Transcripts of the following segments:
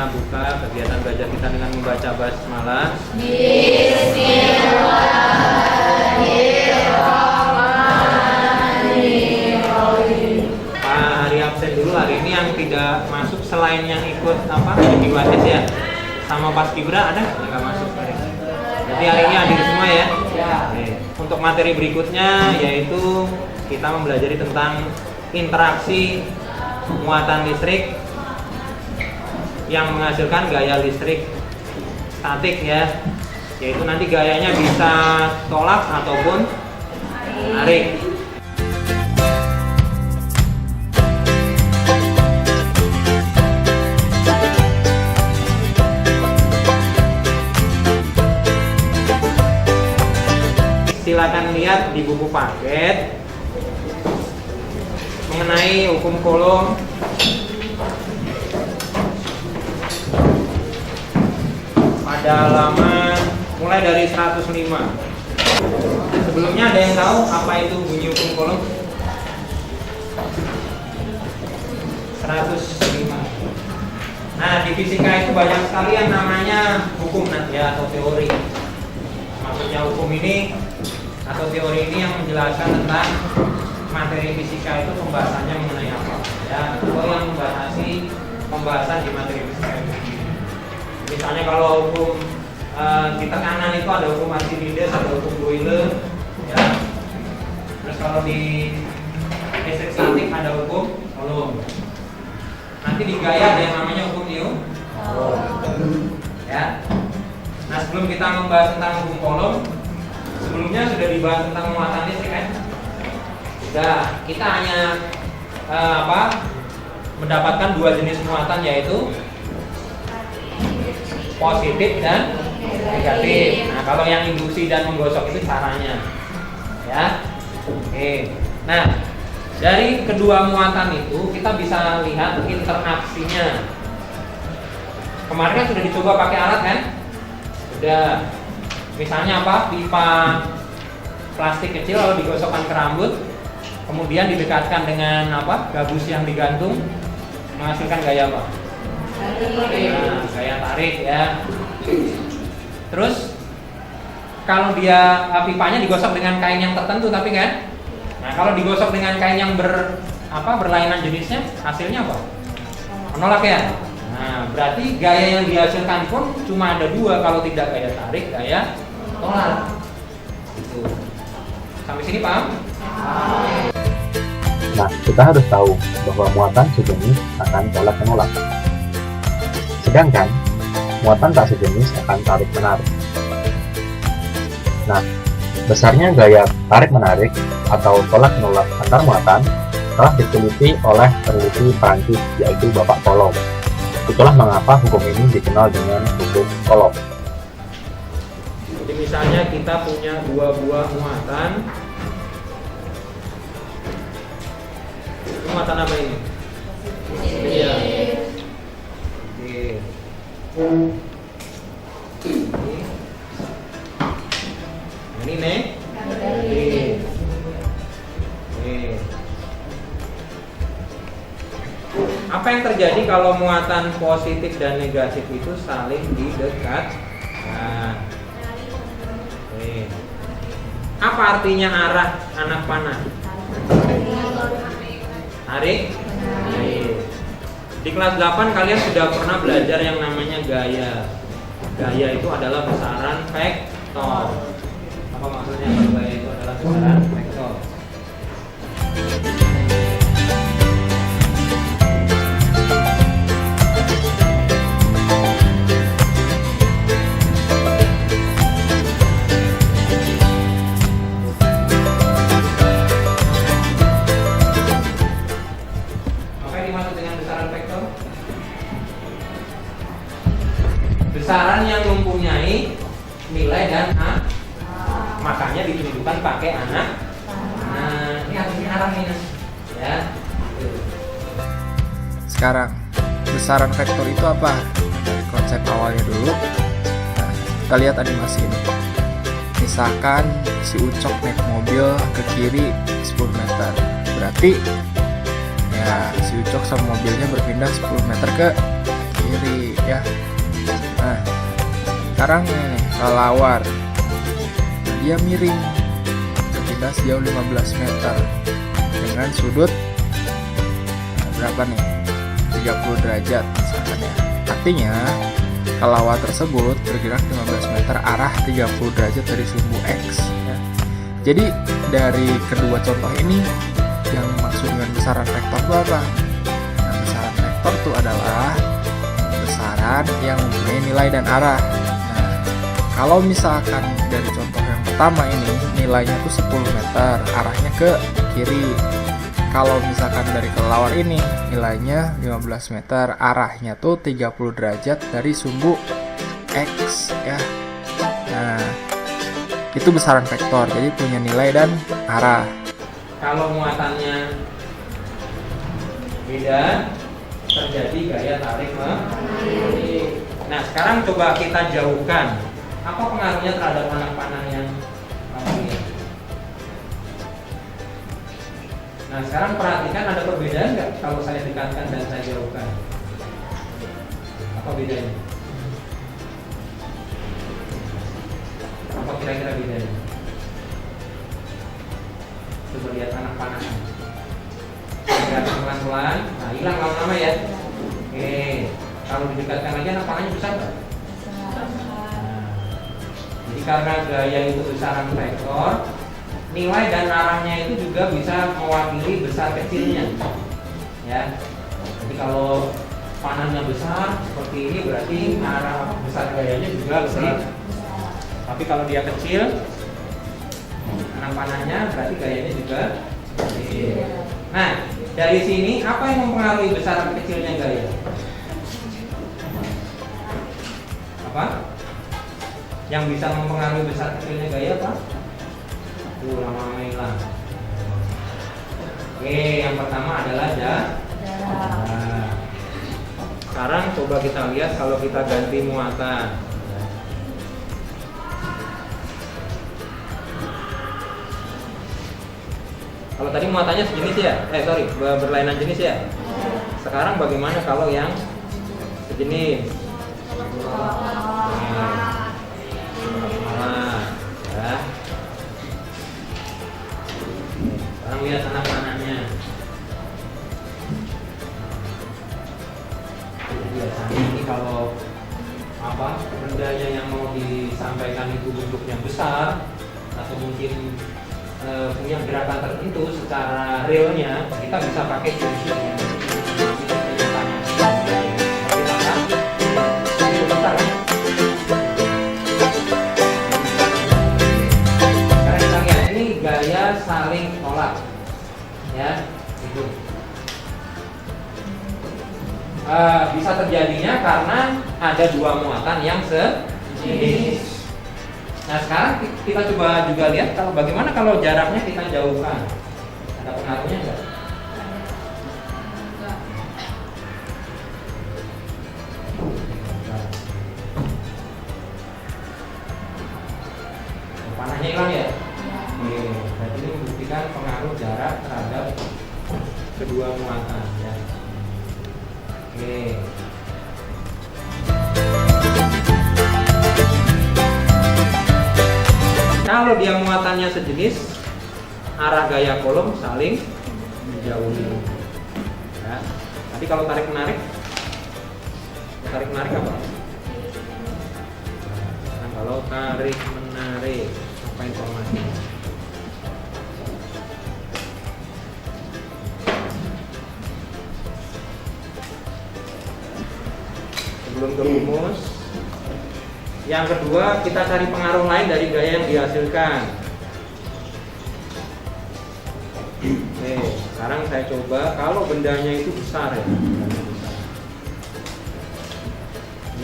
kita buka kegiatan belajar kita dengan membaca basmalah. Hari absen dulu hari ini yang tidak masuk selain yang ikut di WATES ya, sama Paskibra ada nggak masuk hari ini? Jadi hari ini hadir semua ya. Oke. Untuk materi berikutnya yaitu kita mempelajari tentang interaksi muatan listrik yang menghasilkan gaya listrik statik ya, yaitu nanti gayanya bisa tolak ataupun menarik. Silakan lihat di buku paket mengenai hukum Coulomb pada halaman mulai dari 105. Sebelumnya ada yang tahu apa itu bunyi hukum Coulomb? 105. Nah, di fisika itu banyak sekali yang namanya hukum ya, atau teori. Maksudnya hukum ini atau teori ini yang menjelaskan tentang materi fisika itu pembahasannya mengenai apa ya, atau yang membatasi pembahasan di materi fisika itu. Misalnya kalau hukum di tekanan itu ada hukum Archimedes, ada hukum Boyle ya. Terus kalau di listrik statik ada hukum Coulomb. Nanti di gaya ada yang namanya hukum Newton ya. Nah, sebelum kita membahas tentang hukum Coulomb, sebelumnya sudah dibahas tentang muatan listrik kan? Sudah, kita hanya mendapatkan dua jenis muatan, yaitu positif dan negatif. Nah, kalau yang induksi dan menggosok itu caranya ya. Oke. Nah, dari kedua muatan itu kita bisa lihat interaksinya. Kemarin kan sudah dicoba pakai alat kan? Sudah. Misalnya pipa plastik kecil kalau digosokkan ke rambut, kemudian didekatkan dengan gabus yang digantung, menghasilkan gaya apa? Nah, gaya tarik ya. Terus kalau dia pipanya digosok dengan kain yang tertentu tapi kan, nah kalau digosok dengan kain yang berlainan jenisnya, hasilnya apa? Menolak ya. Nah, berarti gaya yang dihasilkan pun cuma ada dua, kalau tidak gaya tarik, gaya tolak. Gitu. Sampai sini paham? Nah, kita harus tahu bahwa muatan sejenis akan tolak menolak. Sedangkan muatan tak sejenis akan tarik menarik. Nah, besarnya gaya tarik menarik atau tolak menolak antar muatan telah diteliti oleh peneliti Prancis, yaitu Bapak Coulomb. Itulah mengapa hukum ini dikenal dengan hukum Coulomb. Jadi misalnya kita punya dua buah muatan. Muatan apa ini? Iya. Ini negatif. Apa yang terjadi kalau muatan positif dan negatif itu saling didekatkan? Apa artinya arah anak panah? Tarik. Di kelas 8 kalian sudah pernah belajar yang namanya gaya. Gaya itu adalah besaran vektor. Apa maksudnya kalau gaya itu adalah besaran vektor? Besaran yang mempunyai nilai dan makanya ditunjukkan pakai anak. Nah, ini artinya arah ini ya. Sekarang, besaran vektor itu apa? Dari konsep awalnya dulu. Nah, kita lihat animasi ini. Misalkan si Ucok naik mobil ke kiri 10 meter. Berarti ya si Ucok sama mobilnya berpindah 10 meter ke kiri. ya. Nah, sekarang ini kelelawar, dia miring ketika sejauh 15 meter dengan sudut berapa nih? 30 derajat misalkan ya. Artinya kelelawar tersebut bergerak 15 meter arah 30 derajat dari sumbu X ya. Jadi dari kedua contoh ini yang maksud dengan besaran vektor itu apa? Nah, besaran vektor itu adalah besaran yang mempunyai nilai dan arah. Nah, kalau misalkan dari contoh yang pertama ini nilainya tuh 10 meter, arahnya ke kiri. Kalau misalkan dari kelelawar ini nilainya 15 meter, arahnya tuh 30 derajat dari sumbu X ya. Nah, itu besaran vektor, jadi punya nilai dan arah. Kalau muatannya beda, terjadi gaya tarik menarik. Nah, sekarang coba kita jauhkan. Apa pengaruhnya terhadap anak panah yang lihat? Nah, sekarang perhatikan ada perbedaan nggak kalau saya dekatkan dan saya jauhkan? Apa bedanya? Apa kira-kira bedanya? Coba lihat anak panahnya. Gerakan pelan-pelan, nah hilang lama-lama ya. Oke, kalau didekatkan lagi anak panahnya besar nggak? Nah, jadi karena gaya itu besaran vektor, nilai dan arahnya itu juga bisa mewakili besar kecilnya. Ya, jadi kalau panahnya besar seperti ini berarti arah besar gayanya juga besar. Tapi kalau dia kecil, anak panahnya berarti gayanya juga kecil. Nah, dari sini apa yang mempengaruhi besar atau kecilnya gaya? Apa? Yang bisa mempengaruhi besar kecilnya gaya apa? Lama-lama hilang. Oke, yang pertama adalah jarak. Sekarang coba kita lihat kalau kita ganti muatan. Kalau tadi muatannya sejenis ya, berlainan jenis ya. Sekarang bagaimana kalau yang sejenis? Ya. Sekarang lihat anak panahnya. Biasanya ini kalau bendanya yang mau disampaikan itu bentuknya besar atau mungkin punya gerakan tertentu secara realnya, kita bisa pakai kunci yang Sekarang kita lihat ini gaya saling tolak, ya, itu bisa terjadinya karena ada dua muatan yang sejenis. Nah, sekarang kita coba juga lihat bagaimana kalau jaraknya kita jauhkan. Ada pengaruhnya enggak? Panahnya hilang ya? Oke, berarti ini membuktikan pengaruh jarak terhadap kedua muatan ya. Oke. Kalau dia muatannya sejenis, arah gaya kolom saling menjauhi. Ya. Tapi kalau tarik menarik apa? Nah, kalau tarik menarik apa informasinya? Sebelum ke rumus. Yang kedua, kita cari pengaruh lain dari gaya yang dihasilkan. Oke, sekarang saya coba kalau bendanya itu besar ya.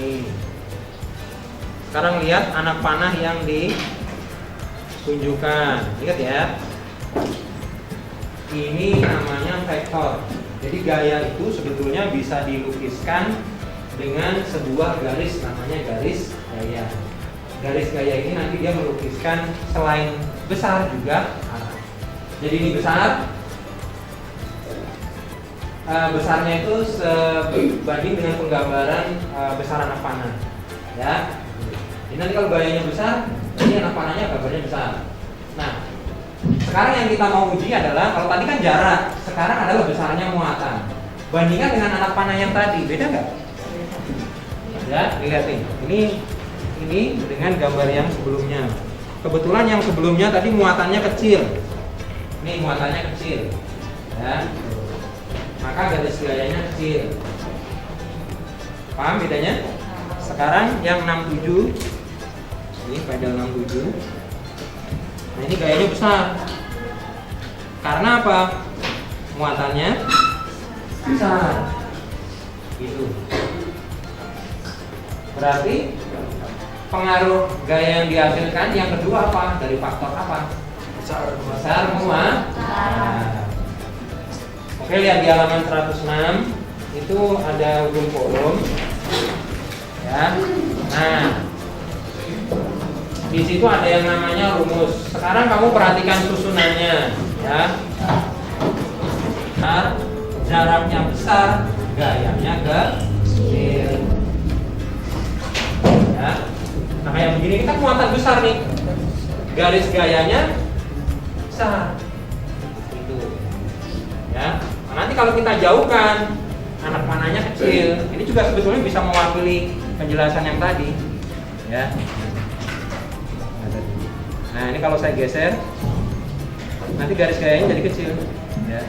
Nih. Sekarang lihat anak panah yang ditunjukkan. Ingat ya. Ini namanya vektor. Jadi gaya itu sebetulnya bisa dilukiskan dengan sebuah garis, namanya garis gaya. Garis gaya ini nanti dia melukiskan selain besar juga arah. Jadi ini besar, besarnya itu sebanding dengan penggambaran besar anak panah. Ya. Jadi nanti kalau gayanya besar, ini anak panahnya gambarnya besar. Nah, sekarang yang kita mau uji adalah kalau tadi kan jarak, sekarang adalah besarnya muatan. Bandingkan dengan anak panah yang tadi, beda nggak? Ya, lihat nih. Ini dengan gambar yang sebelumnya. Kebetulan yang sebelumnya tadi muatannya kecil. Ini muatannya kecil. Ya. Maka garis gayanya kecil. Paham bedanya? Sekarang yang 67. Ini pedal 67. Nah, ini gayanya besar. Karena apa? Muatannya besar. Gitu. Berarti pengaruh gaya yang dihasilkan yang kedua apa? Dari faktor apa? Besar muatan. Nah. Oke, lihat di halaman 106 itu ada ujung kolom. Ya. Nah, di situ ada yang namanya rumus. Sekarang kamu perhatikan susunannya, ya. Jaraknya besar, gayanya kecil. Ya. Nah, kayak begini ini kan muatan besar nih. Garis gayanya besar. Itu. Ya. Nah, nanti kalau kita jauhkan, anak panahnya kecil. Ini juga sebetulnya bisa mewakili penjelasan yang tadi. Ya. Nah, ini kalau saya geser, nanti garis gayanya jadi kecil. Ya.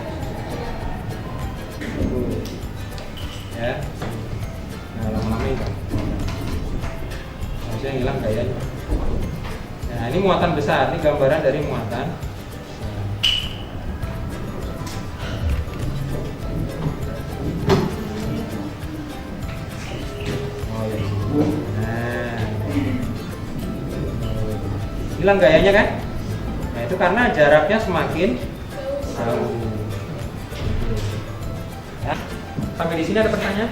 Ya. Nah, lama-lama itu harusnya hilang gayanya. Nah, ini muatan besar. Ini gambaran dari muatan. Hilang gayanya kan? Nah, itu karena jaraknya semakin jauh. Ya. Sampai di sini ada pertanyaan?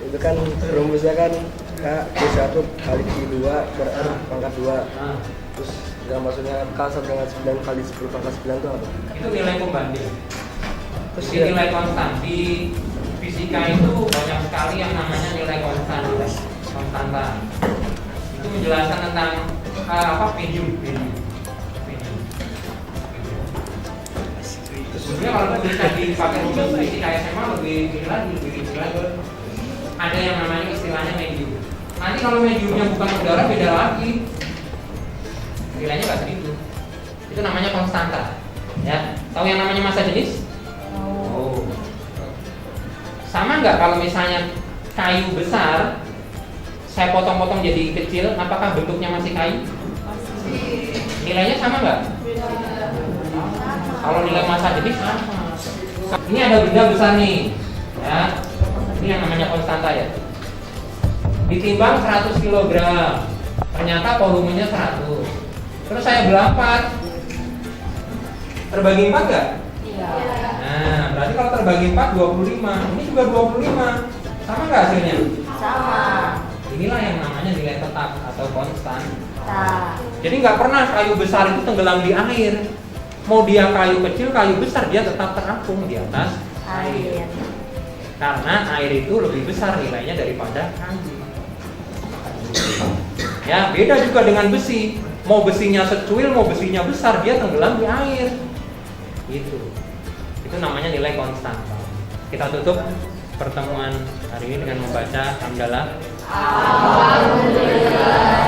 Itu kan rumusnya kan K+1 kali Q2 ber-R pangkat 2. Terus yang maksudnya K1 dengan 9 kali 10 pangkat 9 itu apa? Itu nilai pembanding. Terus Iya. nilai konstan. Di fisika itu banyak sekali yang namanya nilai konstan. Konstanta. Itu menjelaskan tentang medium. Sebenarnya kalau tulisan dipakai rumus fisika SMA lebih ada yang namanya istilahnya medium. Nanti kalau mediumnya bukan udara beda lagi. Nilainya nggak segitu. Itu namanya konstanta. Ya, tahu yang namanya massa jenis? Oh. Sama nggak kalau misalnya kayu besar saya potong-potong jadi kecil, apakah bentuknya masih kayu? Masih. Nilainya sama nggak? Kalau nilai massa jenis sama. Ini ada benda besar nih, ya. Ini yang namanya konstanta ya. Ditimbang 100 kg, ternyata volumenya 100. Terus saya belah 4. Terbagi 4 nggak? Iya. Nah, berarti kalau terbagi 4 25. Ini juga 25. Sama nggak hasilnya? Sama. Inilah yang namanya nilai tetap atau konstan. Jadi nggak pernah kayu besar itu tenggelam di air. Mau dia kayu kecil, kayu besar, dia tetap terapung di atas air. Karena air itu lebih besar nilainya daripada kayu. Ya, beda juga dengan besi. Mau besinya secuil, mau besinya besar, dia tenggelam di air. Gitu. Itu namanya nilai konstan. Kita tutup pertemuan hari ini dengan membaca hamdalah. Alhamdulillah.